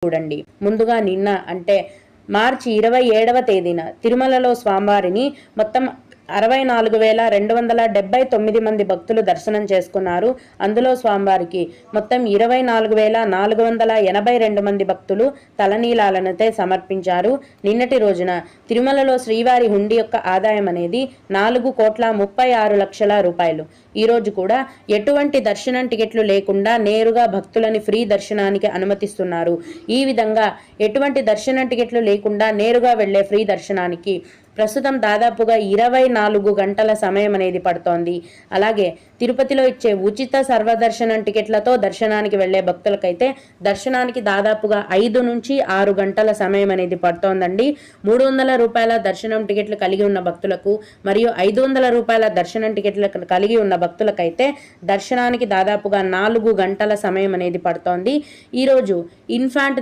చూడండి. ముందుగా నిన్న అంటే మార్చి 27వ తేదీన తిరుమలలో స్వామివారిని మొత్తం 64,279 మంది భక్తులు దర్శనం చేసుకున్నారు. అందులో స్వామివారికి మొత్తం 24,482 మంది భక్తులు తలనీలాలనైతే సమర్పించారు. నిన్నటి రోజున తిరుమలలో శ్రీవారి హుండీ యొక్క ఆదాయం అనేది 4,36,00,000 రూపాయలు. ఈరోజు కూడా ఎటువంటి దర్శనం టికెట్లు లేకుండా నేరుగా భక్తులని ఫ్రీ దర్శనానికి అనుమతిస్తున్నారు. ఈ విధంగా ఎటువంటి దర్శనం టికెట్లు లేకుండా నేరుగా వెళ్లే ఫ్రీ దర్శనానికి ప్రస్తుతం దాదాపుగా 24 గంటల సమయం అనేది పడుతోంది. అలాగే తిరుపతిలో ఇచ్చే ఉచిత సర్వదర్శనం టికెట్లతో దర్శనానికి వెళ్లే భక్తులకైతే దర్శనానికి దాదాపుగా 5 నుంచి 6 గంటల సమయం అనేది పడుతోందండి. 300 రూపాయల దర్శనం టికెట్లు కలిగి ఉన్న భక్తులకు మరియు 500 రూపాయల దర్శనం టికెట్లు కలిగి ఉన్న భక్తులకైతే దర్శనానికి దాదాపుగా 4 గంటల సమయం అనేది పడుతోంది. ఈరోజు ఇన్ఫాంట్